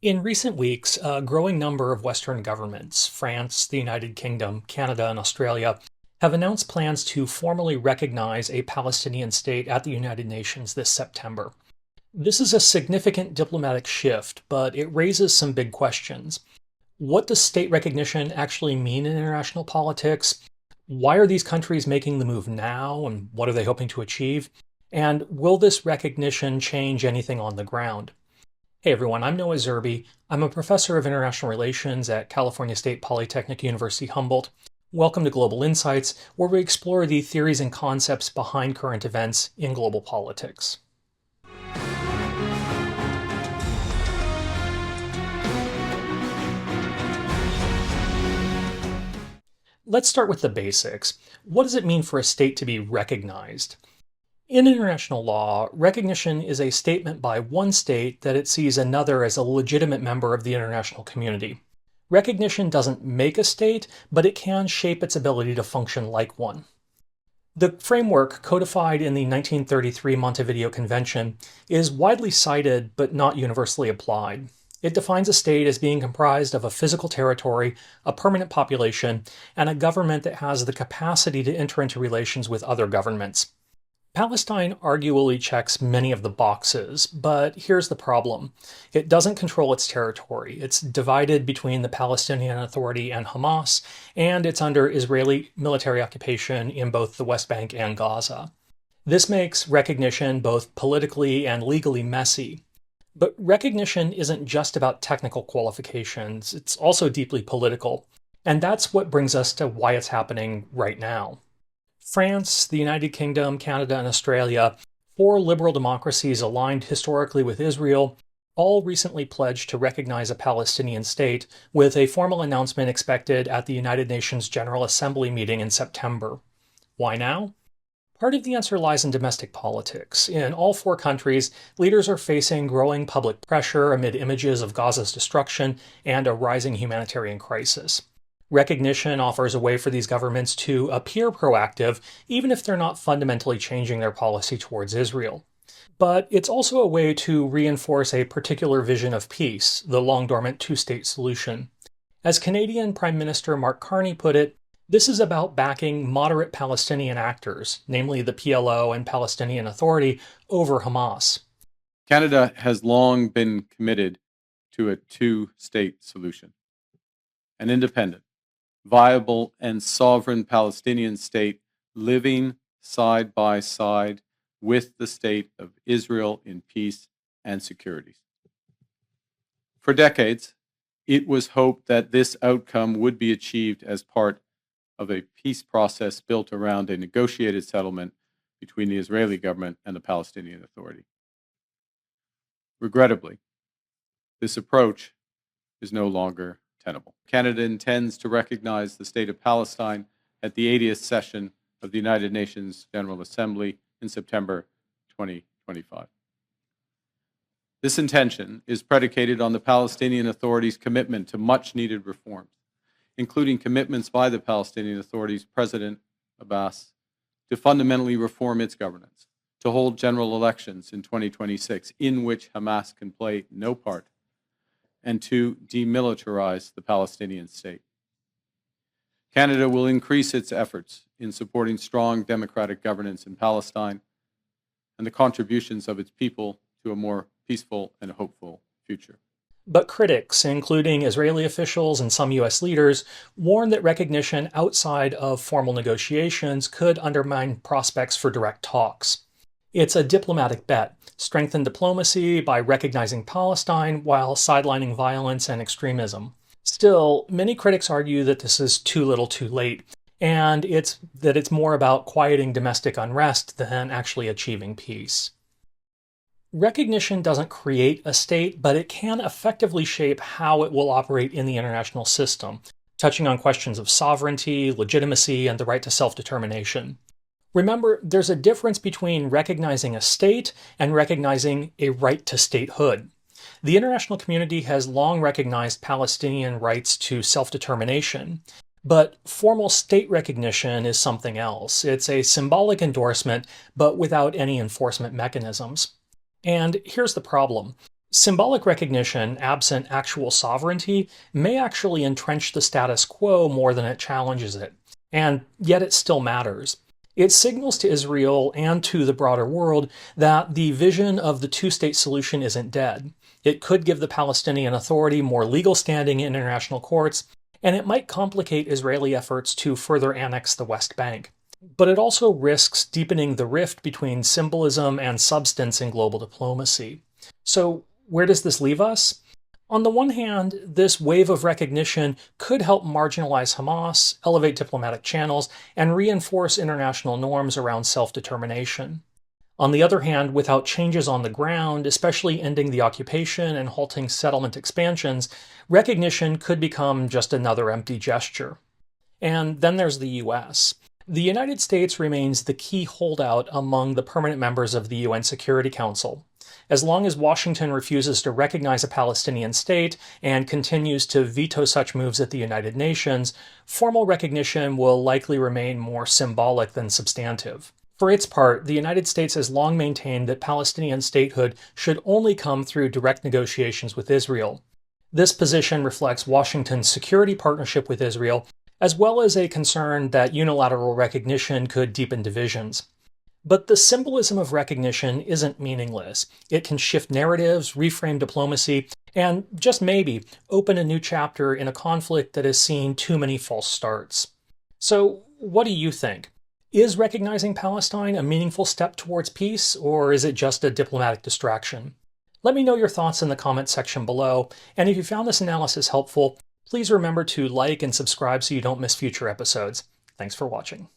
In recent weeks, a growing number of Western governments, France, the United Kingdom, Canada, and Australia, have announced plans to formally recognize a Palestinian state at the United Nations this September. This is a significant diplomatic shift, but it raises some big questions. What does state recognition actually mean in international politics? Why are these countries making the move now, and what are they hoping to achieve? And will this recognition change anything on the ground? Hey everyone, I'm Noah Zerbe. I'm a professor of international relations at California State Polytechnic University Humboldt. Welcome to Global Insights, where we explore the theories and concepts behind current events in global politics. Let's start with the basics. What does it mean for a state to be recognized? In international law, recognition is a statement by one state that it sees another as a legitimate member of the international community. Recognition doesn't make a state, but it can shape its ability to function like one. The framework, codified in the 1933 Montevideo Convention, is widely cited but not universally applied. It defines a state as being comprised of a physical territory, a permanent population, and a government that has the capacity to enter into relations with other governments. Palestine arguably checks many of the boxes, but here's the problem. It doesn't control its territory. It's divided between the Palestinian Authority and Hamas, and it's under Israeli military occupation in both the West Bank and Gaza. This makes recognition both politically and legally messy. But recognition isn't just about technical qualifications, it's also deeply political. And that's what brings us to why it's happening right now. France, the United Kingdom, Canada, and Australia, four liberal democracies aligned historically with Israel, all recently pledged to recognize a Palestinian state, with a formal announcement expected at the United Nations General Assembly meeting in September. Why now? Part of the answer lies in domestic politics. In all four countries, leaders are facing growing public pressure amid images of Gaza's destruction and a rising humanitarian crisis. Recognition offers a way for these governments to appear proactive, even if they're not fundamentally changing their policy towards Israel. But it's also a way to reinforce a particular vision of peace, the long-dormant two-state solution. As Canadian Prime Minister Mark Carney put it, this is about backing moderate Palestinian actors, namely the PLO and Palestinian Authority, over Hamas. Canada has long been committed to a two-state solution. An independent, viable, and sovereign Palestinian state living side by side with the state of Israel in peace and security. For decades, it was hoped that this outcome would be achieved as part of a peace process built around a negotiated settlement between the Israeli government and the Palestinian Authority. Regrettably, this approach is no longer tenable. Canada intends to recognize the state of Palestine at the 80th session of the United Nations General Assembly in September 2025. This intention is predicated on the Palestinian Authority's commitment to much-needed reforms, including commitments by the Palestinian Authority's President Abbas to fundamentally reform its governance, to hold general elections in 2026 in which Hamas can play no part, and to demilitarize the Palestinian state. Canada will increase its efforts in supporting strong democratic governance in Palestine and the contributions of its people to a more peaceful and hopeful future. But critics, including Israeli officials and some U.S. leaders, warn that recognition outside of formal negotiations could undermine prospects for direct talks. It's a diplomatic bet: strengthen diplomacy by recognizing Palestine while sidelining violence and extremism. Still, many critics argue that this is too little too late, and it's more about quieting domestic unrest than actually achieving peace. Recognition doesn't create a state, but it can effectively shape how it will operate in the international system, touching on questions of sovereignty, legitimacy, and the right to self-determination. Remember, there's a difference between recognizing a state and recognizing a right to statehood. The international community has long recognized Palestinian rights to self-determination, but formal state recognition is something else. It's a symbolic endorsement, but without any enforcement mechanisms. And here's the problem. Symbolic recognition, absent actual sovereignty, may actually entrench the status quo more than it challenges it, and yet it still matters. It signals to Israel and to the broader world that the vision of the two-state solution isn't dead. It could give the Palestinian Authority more legal standing in international courts, and it might complicate Israeli efforts to further annex the West Bank. But it also risks deepening the rift between symbolism and substance in global diplomacy. So, where does this leave us? On the one hand, this wave of recognition could help marginalize Hamas, elevate diplomatic channels, and reinforce international norms around self-determination. On the other hand, without changes on the ground, especially ending the occupation and halting settlement expansions, recognition could become just another empty gesture. And then there's the US. The United States remains the key holdout among the permanent members of the UN Security Council. As long as Washington refuses to recognize a Palestinian state and continues to veto such moves at the United Nations, formal recognition will likely remain more symbolic than substantive. For its part, the United States has long maintained that Palestinian statehood should only come through direct negotiations with Israel. This position reflects Washington's security partnership with Israel, as well as a concern that unilateral recognition could deepen divisions. But the symbolism of recognition isn't meaningless. It can shift narratives, reframe diplomacy, and just maybe open a new chapter in a conflict that has seen too many false starts. So, what do you think? Is recognizing Palestine a meaningful step towards peace, or is it just a diplomatic distraction? Let me know your thoughts in the comments section below, and if you found this analysis helpful, please remember to like and subscribe so you don't miss future episodes. Thanks for watching.